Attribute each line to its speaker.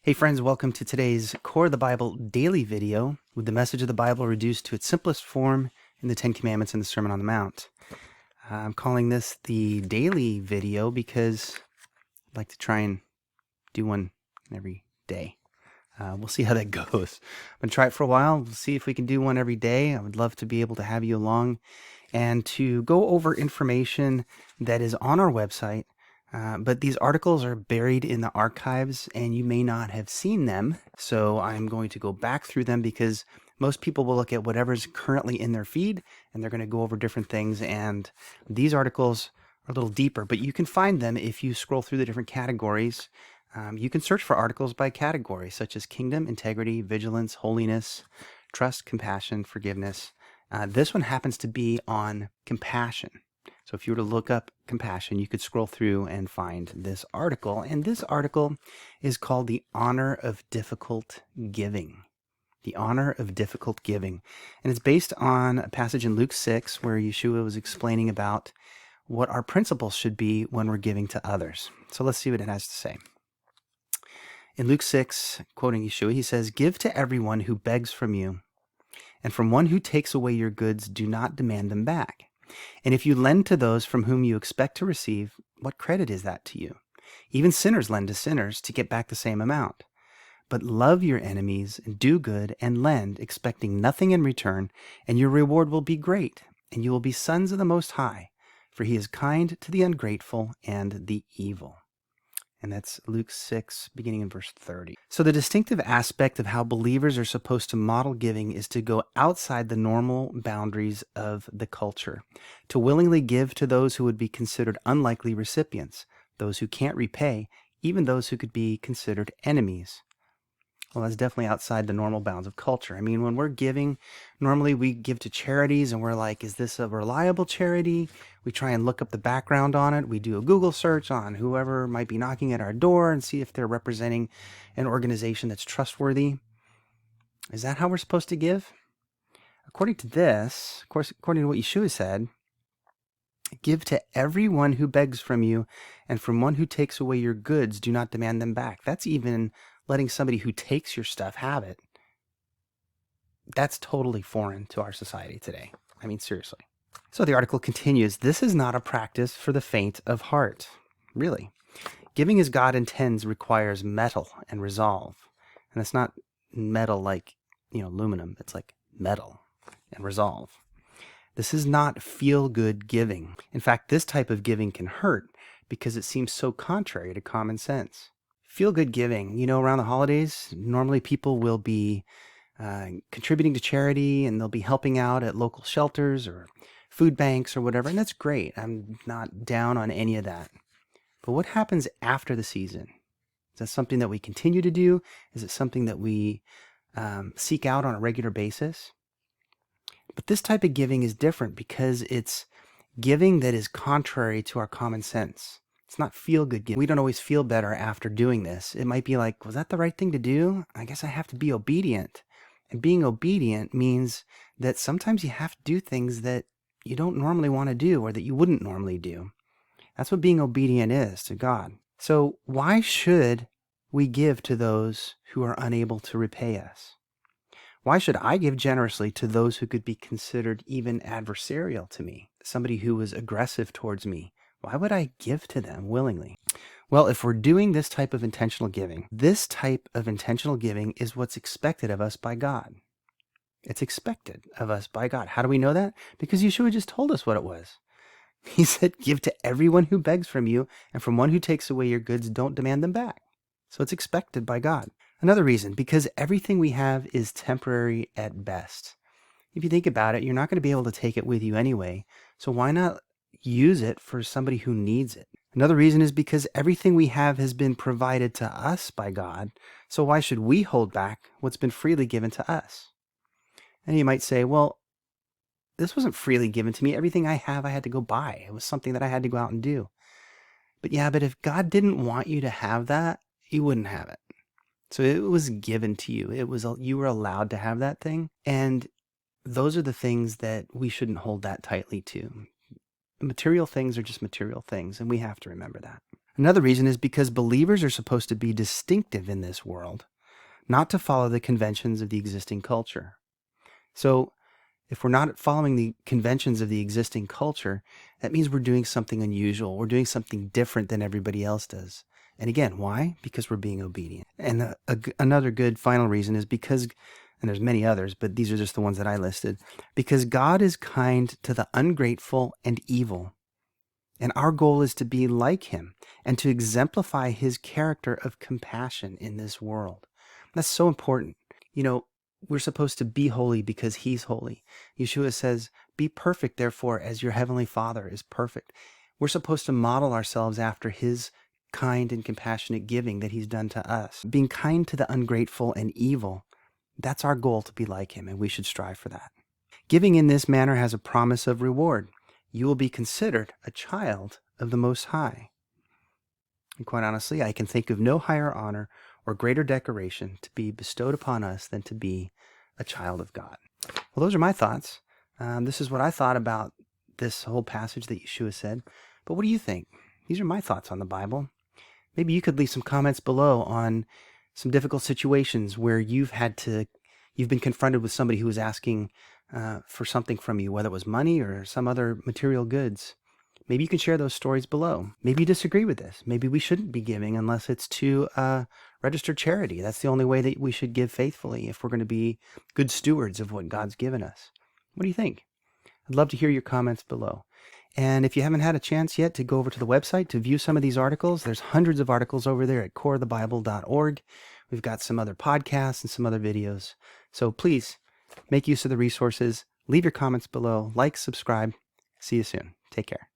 Speaker 1: Hey friends, welcome to today's Core of the Bible daily video with the message of the Bible reduced to its simplest form in the Ten Commandments and the Sermon on the Mount. I'm calling this the daily video because I'd like to try and do one every day. We'll see how that goes. I'm going to try it for a while. We'll see if we can do one every day. I would love to be able to have you along and to go over information that is on our website. But these articles are buried in the archives and you may not have seen them. So I'm going to go back through them because most people will look at whatever's currently in their feed and they're going to go over different things. And these articles are a little deeper, but you can find them if you scroll through the different categories. You can search for articles by category, such as kingdom, integrity, vigilance, holiness, trust, compassion, forgiveness. This one happens to be on compassion. So if you were to look up compassion, you could scroll through and find this article. And this article is called The Honor of Difficult Giving. The Honor of Difficult Giving. And it's based on a passage in Luke 6 where Yeshua was explaining about what our principles should be when we're giving to others. So let's see what it has to say. In Luke 6, quoting Yeshua, he says, "Give to everyone who begs from you, and from one who takes away your goods, do not demand them back. And if you lend to those from whom you expect to receive, what credit is that to you? Even sinners lend to sinners to get back the same amount. But love your enemies, and do good, and lend, expecting nothing in return, and your reward will be great, and you will be sons of the Most High, for he is kind to the ungrateful and the evil." And that's Luke 6, beginning in verse 30. So the distinctive aspect of how believers are supposed to model giving is to go outside the normal boundaries of the culture, to willingly give to those who would be considered unlikely recipients, those who can't repay, even those who could be considered enemies. Well, that's definitely outside the normal bounds of culture. I mean, when we're giving, normally we give to charities and we're like, is this a reliable charity? We try and look up the background on it. We do a Google search on whoever might be knocking at our door and see if they're representing an organization that's trustworthy. Is that how we're supposed to give? According to this, of course, according to what Yeshua said, give to everyone who begs from you, and from one who takes away your goods, do not demand them back. That's even letting somebody who takes your stuff have it. That's totally foreign to our society today. I mean, seriously. So the article continues, "This is not a practice for the faint of heart." Really. Giving as God intends requires mettle and resolve. And it's not metal like, aluminum. It's like metal and resolve. This is not feel-good giving. In fact, this type of giving can hurt because it seems so contrary to common sense. Feel-good giving, around the holidays, normally people will be contributing to charity and they'll be helping out at local shelters or food banks or whatever, and that's great. I'm not down on any of that. But what happens after the season? Is that something that we continue to do? Is it something that we seek out on a regular basis? But this type of giving is different because it's giving that is contrary to our common sense. It's not feel-good giving. We don't always feel better after doing this. It might be like, was that the right thing to do? I guess I have to be obedient. And being obedient means that sometimes you have to do things that you don't normally want to do or that you wouldn't normally do. That's what being obedient is to God. So why should we give to those who are unable to repay us? Why should I give generously to those who could be considered even adversarial to me? Somebody who was aggressive towards me. Why would I give to them willingly? Well, if we're doing this type of intentional giving is what's expected of us by God. It's expected of us by God. How do we know that? Because Yeshua just told us what it was. He said, give to everyone who begs from you, and from one who takes away your goods, don't demand them back. So it's expected by God. Another reason, because everything we have is temporary at best. If you think about it, you're not going to be able to take it with you anyway. So why not use it for somebody who needs it? Another reason is because everything we have has been provided to us by God. So why should we hold back what's been freely given to us? And you might say, well, this wasn't freely given to me. Everything I have, I had to go buy. It was something that I had to go out and do. But if God didn't want you to have that, you wouldn't have it. So it was given to you. You were allowed to have that thing. And those are the things that we shouldn't hold that tightly to. Material things are just material things, and we have to remember that. Another reason is because believers are supposed to be distinctive in this world, not to follow the conventions of the existing culture. So if we're not following the conventions of the existing culture, that means we're doing something unusual. We're doing something different than everybody else does. And again, why? Because we're being obedient. And another good final reason is because, and there's many others, but these are just the ones that I listed, because God is kind to the ungrateful and evil. And our goal is to be like him and to exemplify his character of compassion in this world. That's so important. You know, we're supposed to be holy because he's holy. Yeshua says, be perfect, therefore, as your heavenly Father is perfect. We're supposed to model ourselves after his kind and compassionate giving that he's done to us. Being kind to the ungrateful and evil, that's our goal, to be like him, and we should strive for that. Giving in this manner has a promise of reward. You will be considered a child of the Most High. And quite honestly, I can think of no higher honor or greater decoration to be bestowed upon us than to be a child of God. Well, those are my thoughts. This is what I thought about this whole passage that Yeshua said. But what do you think? These are my thoughts on the Bible. Maybe you could leave some comments below on some difficult situations where you've been confronted with somebody who was asking for something from you, whether it was money or some other material goods. Maybe you can share those stories below. Maybe you disagree with this. Maybe we shouldn't be giving unless it's to a registered charity. That's the only way that we should give faithfully if we're going to be good stewards of what God's given us. What do you think? I'd love to hear your comments below. And if you haven't had a chance yet to go over to the website to view some of these articles, there's hundreds of articles over there at corethebible.org. We've got some other podcasts and some other videos. So please make use of the resources. Leave your comments below. Like, subscribe. See you soon. Take care.